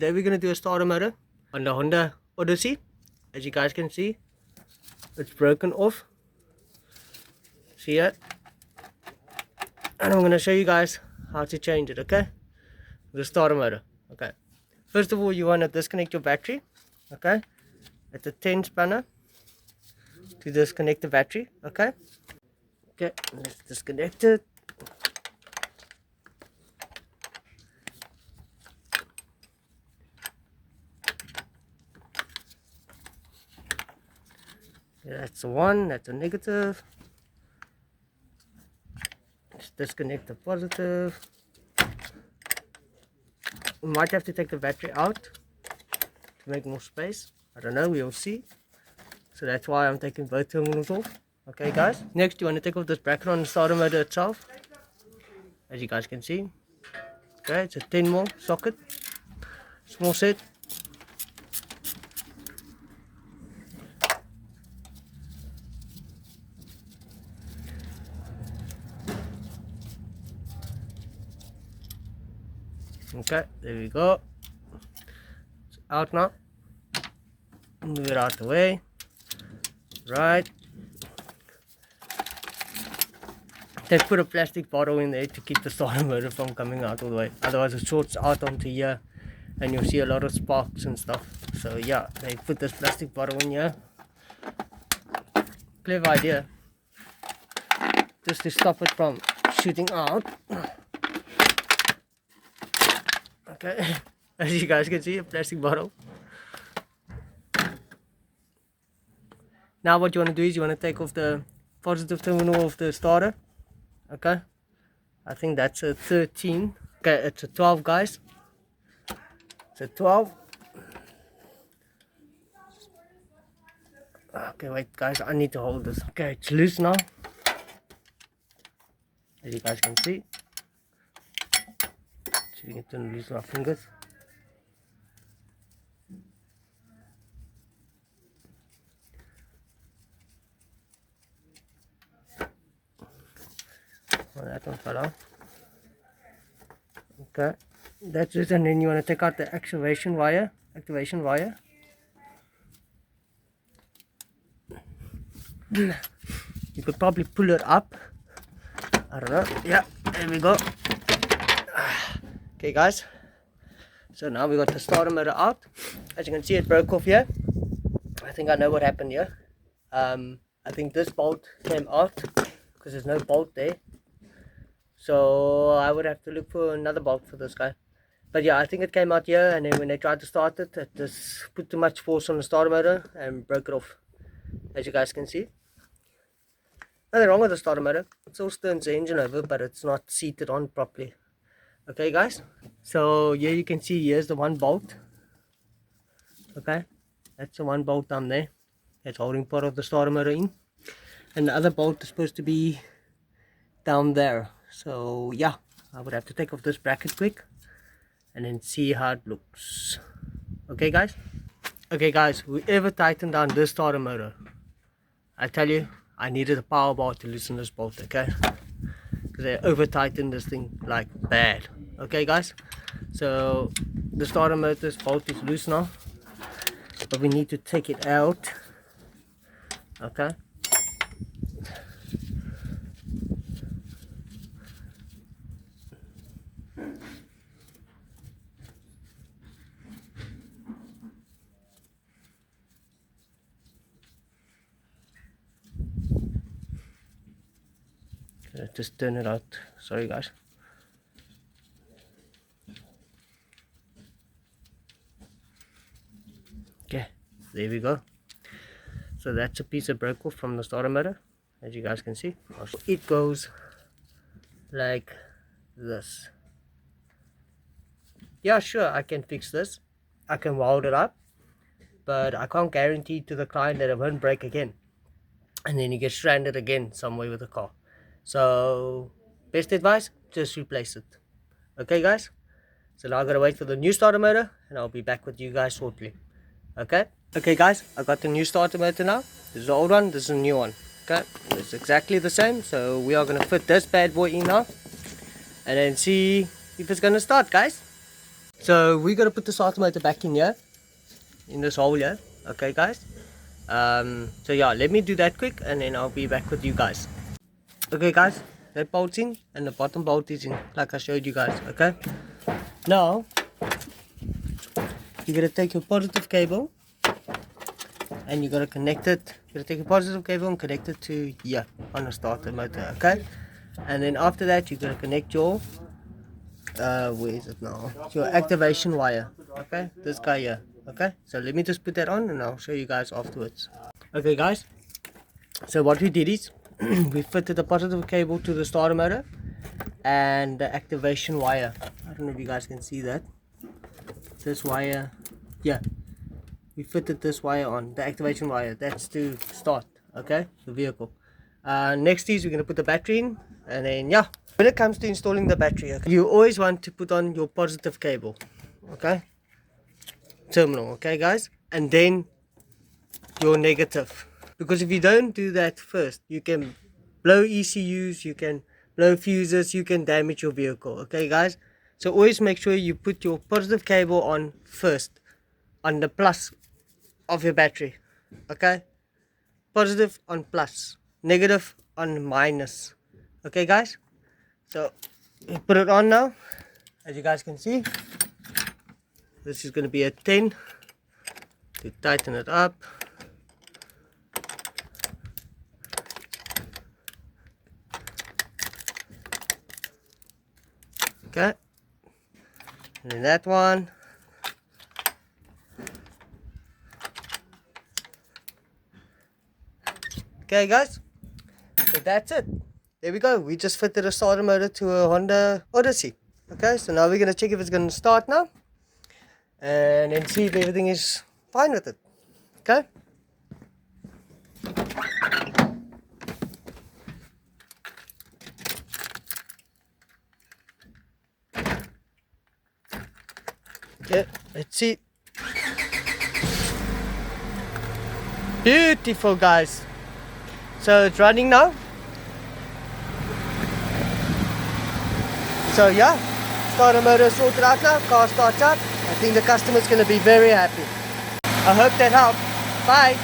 Today we're going to do a starter motor on the Honda Odyssey. As you guys can see, it's broken off. See it? And I'm going to show you guys how to change it, okay? The starter motor, okay? First of all, you want to disconnect your battery, okay? It's a 10 spanner to disconnect the battery, okay? Okay, let's disconnect it. That's a 1, that's a negative. Let's disconnect the positive. We might have to take the battery out to make more space. I don't know, we'll see. So that's why I'm taking both terminals off. Okay guys. Next you want to take off this bracket on the starter motor itself. As you guys can see. Okay, it's a 10mm socket. Small set. Okay, there we go. It's out now. Move it out the way. Right. Let's put a plastic bottle in there to keep the starter motor from coming out all the way. Otherwise it shorts out onto here and you'll see a lot of sparks and stuff. So yeah, they put this plastic bottle in here. Clever idea. Just to stop it from shooting out. Okay, as you guys can see, a plastic bottle. Now what you want to do is you want to take off the positive terminal of the starter. Okay, I think that's a 13. Okay, it's a 12 guys. It's a 12. Okay, wait guys, I need to hold this. Okay, it's loose now. As you guys can see. So you can loosen our fingers. Oh, that one fell out. Okay, that's it, and then you want to take out the activation wire. You could probably pull it up. I don't know. Yeah, there we go. Okay guys, so now we got the starter motor out. As you can see, it broke off here. I think I know what happened here. I think this bolt came out because there's no bolt there. So I would have to look for another bolt for this guy. But yeah, I think it came out here, and then when they tried to start it, it just put too much force on the starter motor and broke it off. As you guys can see. Nothing wrong with the starter motor. It still turns the engine over, but it's not seated on properly. Okay guys, so here you can see here's the one bolt. Okay, that's the one bolt down there. That's holding part of the starter motor in. And the other bolt is supposed to be down there. So yeah, I would have to take off this bracket quick and then see how it looks. Okay guys? Okay guys, whoever tightened down this starter motor, I tell you, I needed a power bar to loosen this bolt, okay? Because they over tightened this thing like bad. Okay guys, so the starter motor's bolt is loose now, but we need to take it out. Okay, just turn it out. Sorry guys. Okay, there we go. So that's a piece of broke off from the starter motor, as you guys can see. It goes like this. Yeah, sure, I can fix this. I can weld it up, but I can't guarantee to the client that it won't break again. And then you get stranded again somewhere with the car. So, best advice, just replace it. Okay guys? So now I gotta wait for the new starter motor, and I'll be back with you guys shortly. Okay guys, I got the new starter motor now. This is the old one, this is the new one. Okay, it's exactly the same. So we are gonna fit this bad boy in now and then see if it's gonna start, guys. So we're gonna put the starter motor back in here, in this hole here. Okay guys. So yeah, let me do that quick and then I'll be back with you guys. Okay guys, that bolt's in and the bottom bolt is in, like I showed you guys. Okay, now you're gonna take your positive cable and you're gonna connect it. You're gonna take your positive cable and connect it to here on the starter motor. Okay, and then after that you're gonna connect your where is it now, your activation wire. Okay, this guy here. Okay, so let me just put that on and I'll show you guys afterwards. Okay guys, so what we did is we fitted the positive cable to the starter motor and the activation wire. I don't know if you guys can see that. This wire, yeah, we fitted this wire on, the activation wire. That's to start, okay, the vehicle. Next is we're going to put the battery in, and then yeah, when it comes to installing the battery, okay, you always want to put on your positive cable, okay, terminal, okay guys, and then your negative, because if you don't do that first, you can blow ECUs, you can blow fuses, you can damage your vehicle. Okay guys, so always make sure you put your positive cable on first, on the plus of your battery. Okay, positive on plus, negative on minus. Okay guys, so we put it on now. As you guys can see, this is going to be a 10 to tighten it up. Okay, and then that one. Okay guys, so that's it. There we go. We just fitted a starter motor to a Honda Odyssey. Okay, so now we're going to check if it's going to start now, and then see if everything is fine with it. Okay. Okay, let's see. Beautiful guys. So it's running now. So yeah, starter motor sorted out now, car starts up. I think the customer's going to be very happy. I hope that helped. Bye.